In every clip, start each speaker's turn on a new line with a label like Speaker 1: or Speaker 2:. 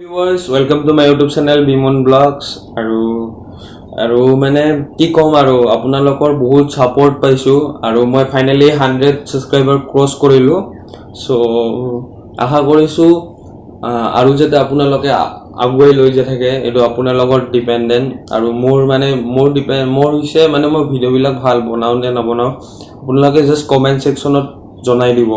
Speaker 1: Viewers welcome to my YouTube channel Biman vlogs আৰু মানে কি ক'ম আৰু আপোনালোকৰ বহুত ছাপোৰ্ট পাইছোঁ আৰু মই ফাইনেলি 100 ছাবস্ক্ৰাইবাৰ ক্ৰছ কৰিলোঁ চ' আশা কৰিছোঁ আৰু যাতে আপোনালোকে আগুৱাই লৈ যায় থাকে এইটো আপোনালোকৰ ডিপেণ্ডেণ্ট আৰু মোৰ হৈছে মানে মই ভিডিঅ'বিলাক ভাল বনাওঁ নে নবনাওঁ আপোনালোকে জাষ্ট কমেণ্ট ছেকশ্যনত জনাই দিব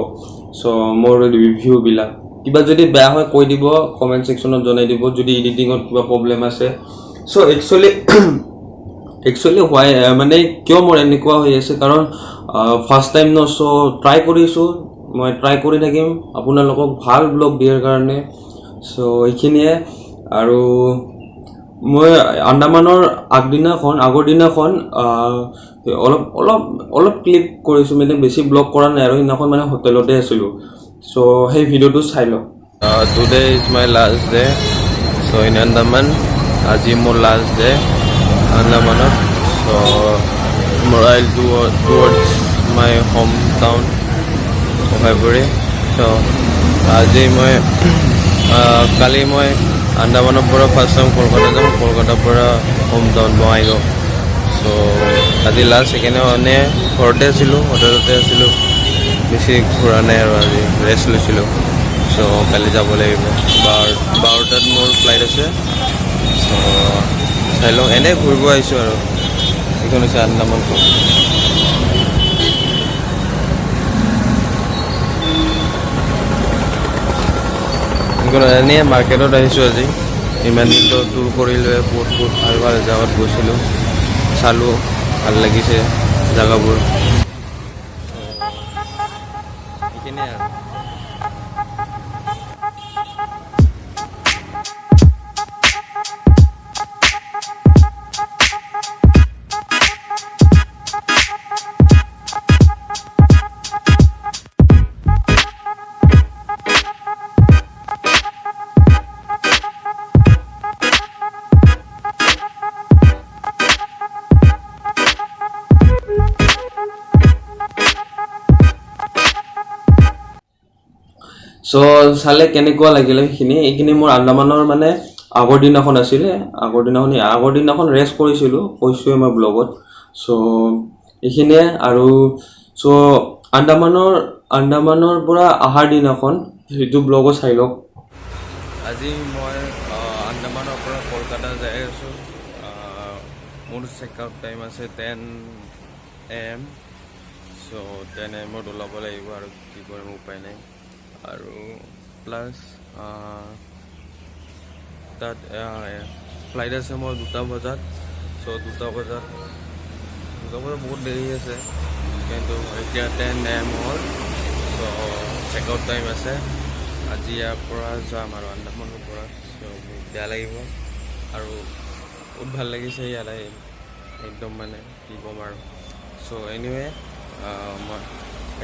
Speaker 1: চ' মোৰ ৰিভিউবিলাক কিবা যদি বেয়া হয় কৈ দিব কমেণ্ট ছেকশ্যনত জনাই দিব যদি এডিটিঙত কিবা প্ৰব্লেম আছে চ' একচুৱেলি হোৱাই মানে কিয় মোৰ এনেকুৱা হৈ আছে কাৰণ ফাৰ্ষ্ট টাইম ন চ' ট্ৰাই কৰিছোঁ মই ট্ৰাই কৰি থাকিম আপোনালোকক ভাল ব্লগ দিয়াৰ কাৰণে চ' এইখিনিয়ে আৰু মই আন্দামানৰ আগৰ দিনাখন অলপ ক্লিপ কৰিছোঁ মানে বেছি ব্লগ কৰা নাই আৰু সেইদিনাখন মানে হোটেলতে আছিলোঁ চ' সেই ভিডিঅ'টো চাই লওক today is my last day so' in Andaman আজি মোৰ লাষ্ট ডে আন্দামানত চ' মৰাইল towards my home town Abhaipuri so' আজি মই কালি মই আন্দামানৰ পৰা ফাৰ্ষ্ট টাইম কলকাতা যাম কলকাতাৰ পৰা হোম টাউন বঙাইগাঁও চ' আজি লাষ্ট সেইকাৰণে মানে ঘৰতে আছিলোঁ হোটেলতে আছিলোঁ বেছি ঘূৰা নাই আৰু আজি ৰেষ্ট লৈছিলোঁ চ' কালি যাব লাগিব 12টাত মোৰ ফ্লাইট আছে চ' চাই লওঁ এনেই ঘূৰিব আহিছোঁ আৰু এইখন হৈছে আন্দামানখন এনেই মাৰ্কেটত আহিছোঁ আজি ইমান দিনটো টুৰ কৰিলোঁ বহুত ভাল জেগাত গৈছিলোঁ চালোঁ ভাল লাগিছে জেগাবোৰ এইখিনিয়ে আৰু চ' চালে কেনেকুৱা লাগিলে এইখিনি মোৰ আন্দামানৰ মানে আগৰ দিনাখন আছিলে আগৰ দিনাখন ৰেষ্ট কৰিছিলোঁ কৈছোঁৱে মই ব্লগত চ' এইখিনিয়ে আৰু চ' আন্দামানৰ পৰা অহাৰ দিনাখন সেইটো ব্লগো চাই লওক আজি মই আন্দামানৰ পৰা কলকাতা যাই আছোঁ মোৰ চেকআউট টাইম আছে 10 AM চ' 10 AM ওলাব লাগিব আৰু কি কৰিম উপায় নাই আৰু প্লাছ তাত ফ্লাইট আছে মোৰ 2টা বজাত চ' 2টা বজাত বহুত দেৰি আছে কিন্তু এতিয়া 10 AM হ'ল চ' চেকআউট টাইম আছে আজি ইয়াৰ পৰা যাম আৰু আন্দামানৰ পৰা চ' বেয়া লাগিব আৰু বহুত ভাল লাগিছে ইয়াত আহি একদম মানে কি ক'ম আৰু চ' এনিৱে মই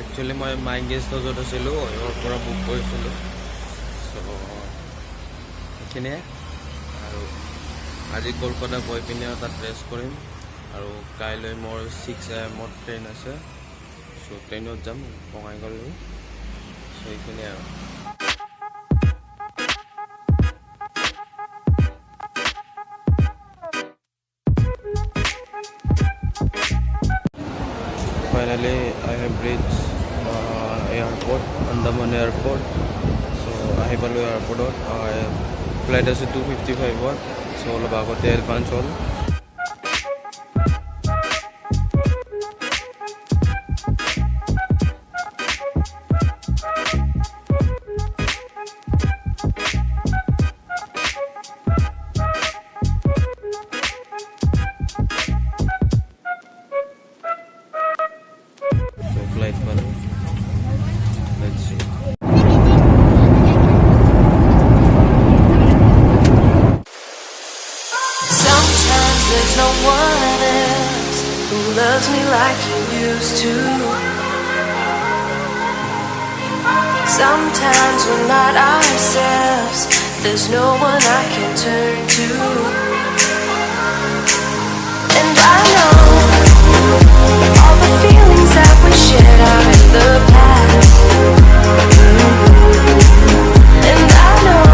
Speaker 1: একচুৱেলি মই মাই গেষ্ট হাউচত আছিলোঁ ইয়াৰ পৰা বুক কৰিছিলোঁ চ' সেইখিনিয়ে আৰু আজি কলকাতা গৈ পিনে তাত ৰেষ্ট কৰিম আৰু কাইলৈ মোৰ 6 AM ট্ৰেইন আছে চ' ট্ৰেইনত যাম বঙাইগাঁৱলৈ চ' সেইখিনিয়ে আৰু Finally, I have reached airport, Andaman airport. So, I have a airport. Flight is 2:55. So, all about the advance all. Flight 1. Let's see.
Speaker 2: Sometimes there's no one else who loves me like you used to. Sometimes we're not ourselves. There's no one I can turn to. And I know all the feelings that we shared are in the past. And I know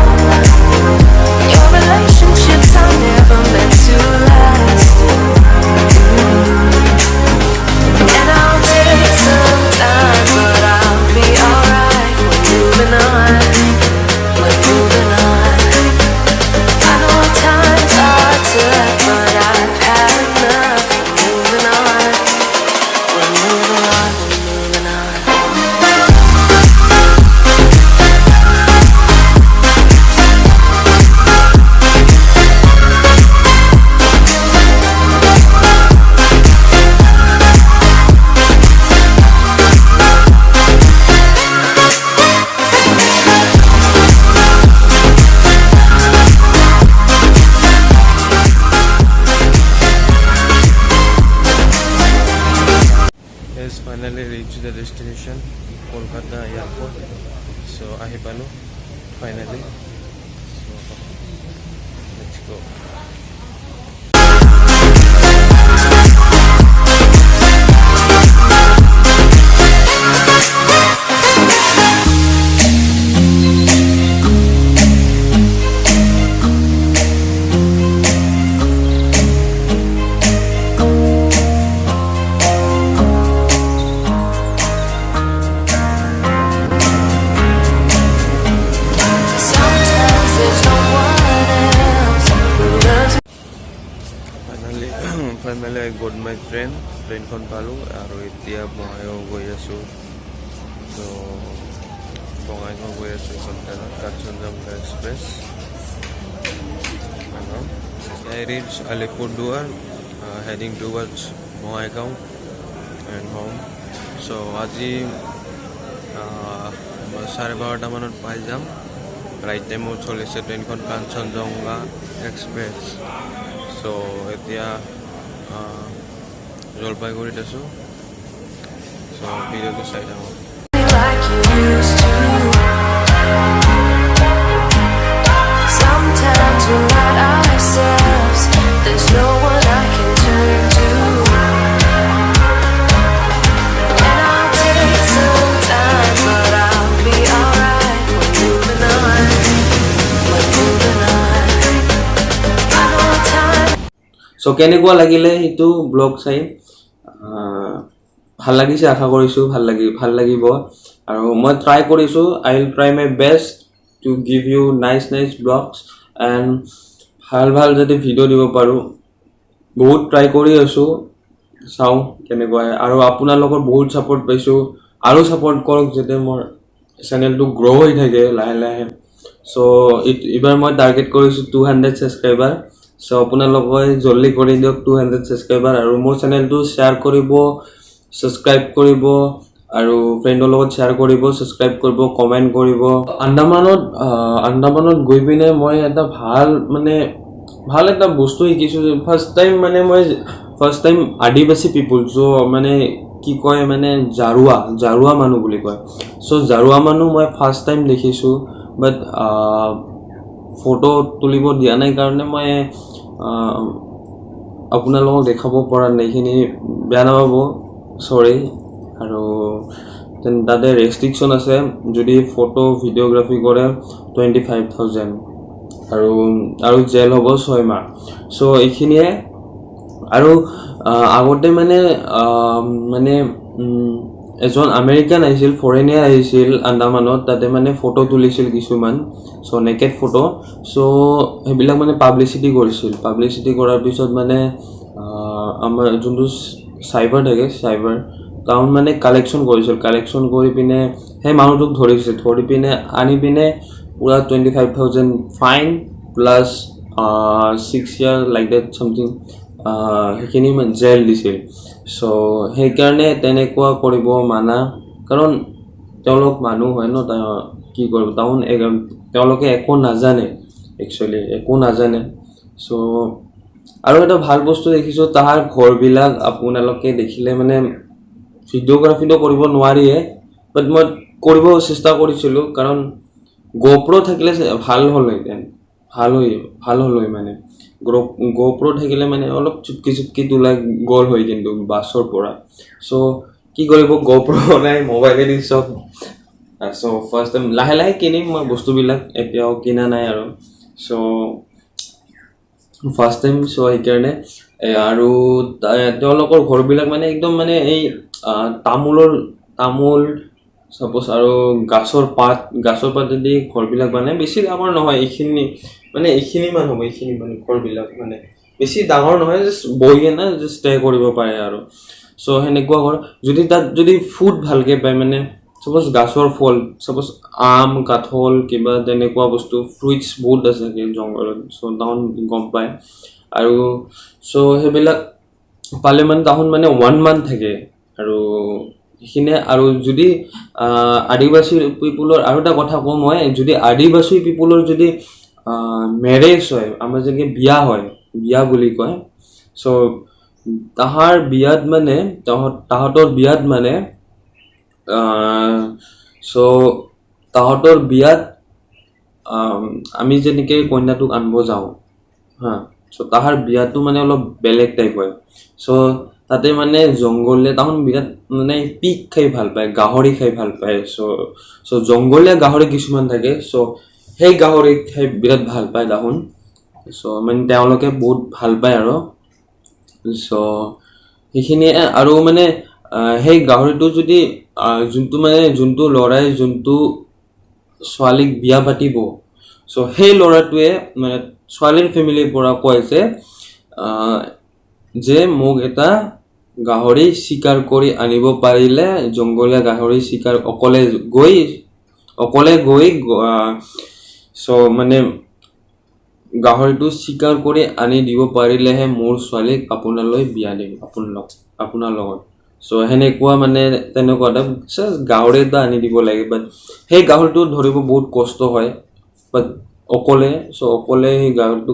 Speaker 1: destination Kolkata airport so' আহি পালোঁ finally so' let's go
Speaker 2: Sometimes there's no one else who loves me.
Speaker 1: Finally I got my ট্ৰেইনখন পালোঁ আৰু এতিয়া বঙাইগাঁও গৈ আছোঁ চ' বঙাইগাঁও গৈ আছোঁ এইখন ট্ৰেইনত Kanchenjunga express I reached Alipurduar heading towards Bongaigaon and home so আজি 12:30 মানত পাই যাম ৰাইট টাইমত চলিছে ট্ৰেইনখন কাঞ্চনজংঘা এক্সপ্ৰেছ চ' এতিয়া জলপাইগুৰিত আছোঁ চ' ভিডিঅ'টো চাই থাকোঁ
Speaker 2: Like you used to. Sometimes we're not ourselves. There's no one I can turn to. And I'll take some time, but I'll be alright. We're moving on. We're moving on. I know time.
Speaker 1: চ' কেনেকুৱা লাগিলে সেইটো blog চাই ভাল লাগিছে আশা কৰিছোঁ ভাল লাগিব আৰু মই ট্ৰাই কৰিছোঁ I will try my best to give you nice vlogs and ভাল যাতে ভিডিঅ' দিব পাৰোঁ বহুত ট্ৰাই কৰি আছোঁ চাওঁ কেনেকুৱা আৰু আপোনালোকৰ বহুত ছাপোৰ্ট পাইছোঁ আৰু ছাপোৰ্ট কৰক যাতে মোৰ চেনেলটো গ্ৰ' হৈ থাকে লাহে চ' এইবাৰ মই টাৰ্গেট কৰিছোঁ 200 ছাবস্ক্ৰাইবাৰ চ' আপোনালোকে জলদি কৰি দিয়ক 200 ছাবস্ক্ৰাইবাৰ আৰু মোৰ চেনেলটো শ্বেয়াৰ কৰিব ছাবস্ক্ৰাইব কৰিব আৰু ফ্ৰেণ্ডৰ লগত শ্বেয়াৰ কৰিব ছাবস্ক্ৰাইব কৰিব কমেণ্ট কৰিব আন্দামানত গৈ পিনে মই এটা ভাল এটা বস্তু শিকিছোঁ ফাৰ্ষ্ট টাইম আদিবাসী পিপুল য' মানে কি কয় মানে জাৰুৱা মানুহ বুলি কয় চ' জাৰুৱা মানুহ মই ফাৰ্ষ্ট টাইম দেখিছোঁ বাট ফটো তুলিব দিয়া নাই কাৰণে মই আপোনালোকক দেখাব পৰা নাই এইখিনি বেয়া নাপাব চৰি আৰু তাতে ৰেষ্ট্ৰিকশ্যন আছে যদি ফটো ভিডিঅ'গ্ৰাফী কৰে 25,000 আৰু জেল হ'ব 6 মাহ চ' এইখিনিয়ে আৰু আগতে মানে এজন আমেৰিকান আহিছিল ফৰেনিয়াৰ আহিছিল আন্দামানত তাতে মানে ফটো তুলিছিল কিছুমান চ' নেকেড ফটো চ' সেইবিলাক মানে পাব্লিচিটি কৰাৰ পিছত মানে আমাৰ যোনটো চাইবাৰ থাকে টাউন মানে কালেকশ্যন কৰি পিনে সেই মানুহটোক ধৰি পিনে আনি পিনে পুৰা 25,000 fine plus 6 years like that something সেইখিনি জেল দিছিল চ' সেইকাৰণে তেনেকুৱা কৰিব মানা কাৰণ তেওঁলোক মানুহ হয় ন কি কৰিব তেওঁলোকে একো নাজানে চ' আৰু এটা ভাল বস্তু দেখিছোঁ তাহাৰ ঘৰবিলাক আপোনালোকে দেখিলে মানে ভিডিঅ'গ্ৰাফীটো কৰিব নোৱাৰিয়ে বাট মই কৰিব চেষ্টা কৰিছিলোঁ কাৰণ GoPro থাকিলে ভাল হ'ল মানে GoPro থাকিলে মানে অলপ চুপকি তোলা গ'ল হয় কিন্তু বাছৰ পৰা চ' কি কৰিব GoPro নাই মোবাইলেদি চব চ' ফাৰ্ষ্ট টাইম লাহে কিনিম মই বস্তুবিলাক এতিয়াও কিনা নাই আৰু চ' ফাৰ্ষ্ট টাইম চ' সেইকাৰণে আৰু তেওঁলোকৰ ঘৰবিলাক মানে একদম মানে এই তামোল চাপ'জ আৰু গাছৰ পাতেদি ঘৰবিলাক মানে বেছি ডাঙৰ নহয় এইখিনি মান হ'ব এইখিনি মানে ঘৰবিলাক মানে বেছি ডাঙৰ নহয় জাষ্ট বহি কেনে জাষ্ট ষ্টে কৰিব পাৰে আৰু চ' সেনেকুৱা ঘৰ যদি ফুড ভালকৈ পায় মানে চাপ'জ গাছৰ ফল চাপ'জ আম কাঠল কিবা তেনেকুৱা বস্তু ফ্ৰুইটছ বহুত আছে জংঘলত চ' তাহোন গম পায় আৰু চ' সেইবিলাক পালে মানে তাহোন মানে 1 month থাকে আৰু সেইখিনিয়ে আৰু যদি আদিবাসী পিপুলৰ আৰু এটা কথা কওঁ মই যদি আদিবাসী পিপুলৰ যদি মেৰেজ হয় আমাৰ যেনেকৈ বিয়া বুলি কয় চ' তাহাঁতৰ বিয়াত মানে চ' তাহাঁতৰ বিয়াত আমি যেনেকৈ কইনাটোক আনিব যাওঁ হা, চ' তাহাৰ বিয়াটো মানে অলপ বেলেগ টাইপ হয়। চ' তাতে মানে জংঘলীয়া তাহোন বিৰাট মানে পিক খাই ভাল পায়, গাহৰি খাই ভাল পায়। চ' জংঘলীয়া গাহৰি কিছুমান থাকে, চ' সেই গাহৰি খাই বিৰাট ভাল পায় তাহোন। চ' মানে তেওঁলোকে বহুত ভাল পায় আৰু চ' সেইখিনিয়ে। আৰু মানে সেই গাহৰিটো যদি যোনটো ল'ৰাই যোনটো ছোৱালীক বিয়া পাতিব, চ' সেই ল'ৰাটোৱে মানে ছোৱালীৰ ফেমিলিৰ পৰা কয় যে মোক এটা গাহৰি চিকাৰ কৰি আনিব পাৰিলে, জংঘলীয়া গাহৰি চিকাৰ অকলে গৈ চ' মানে গাহৰিটো চিকাৰ কৰি আনি দিব পাৰিলেহে মোৰ ছোৱালীক আপোনালৈ বিয়া দিম আপোনাৰ লগত। চ' সেনেকুৱা মানে তেনেকুৱা এটা গাহৰি এটা আনি দিব লাগে। বাট সেই গাহৰিটো ধৰিব বহুত কষ্ট হয়, বাট অকলে সেই গাহৰিটো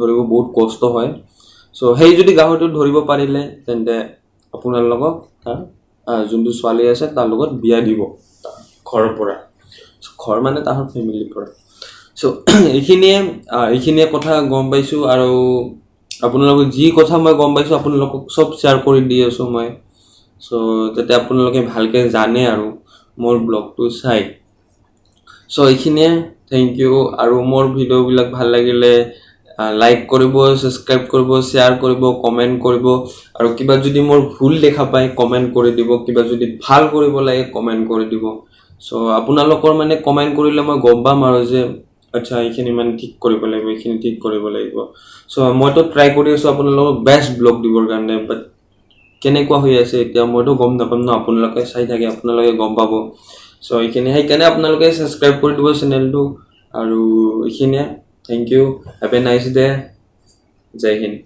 Speaker 1: ধৰিব বহুত কষ্ট হয়। চ' সেই যদি গাহৰিটো ধৰিব পাৰিলে তেন্তে আপোনাৰ লগত তাৰ যোনটো ছোৱালী আছে তাৰ লগত বিয়া দিব ঘৰৰ পৰা, ঘৰ মানে তাহাৰ ফেমিলিৰ পৰা। চ' এইখিনিয়ে কথা গম পাইছোঁ। আৰু আপোনালোকক যি কথা মই গম পাইছোঁ আপোনালোকক চব শ্বেয়াৰ কৰি দি আছোঁ মই। চ' যাতে আপোনালোকে ভালকৈ জানে আৰু মোৰ ব্লগটো চাই। চ' এইখিনিয়ে, থেংক ইউ। আৰু মোৰ ভিডিঅ'বিলাক ভাল লাগিলে লাইক কৰিব, ছাবস্ক্ৰাইব কৰিব, শ্বেয়াৰ কৰিব, কমেণ্ট কৰিব। আৰু কিবা যদি মোৰ ভুল দেখা পায় কমেণ্ট কৰি দিব, কিবা যদি ভাল কৰিব লাগে কমেণ্ট কৰি দিব। চ' আপোনালোকৰ মানে কমেণ্ট কৰিলে মই গম পাম আৰু যে আচ্ছা এইখিনি মানে ঠিক কৰিব লাগিব, এইখিনি ঠিক কৰিব লাগিব। চ' মইতো ট্ৰাই কৰি আছোঁ আপোনালোকক বেষ্ট ব্লগ দিবৰ কাৰণে, বাট কেনেকুৱা হৈ আছে এতিয়া মইতো গম নাপাম ন, আপোনালোকে চাই থাকে আপোনালোকে গম পাব। চ' সেইকাৰণে আপোনালোকে ছাবস্ক্ৰাইব কৰি দিব চেনেলটো। আৰু এইখিনিয়ে, thank you, have a nice day, Jai Hind.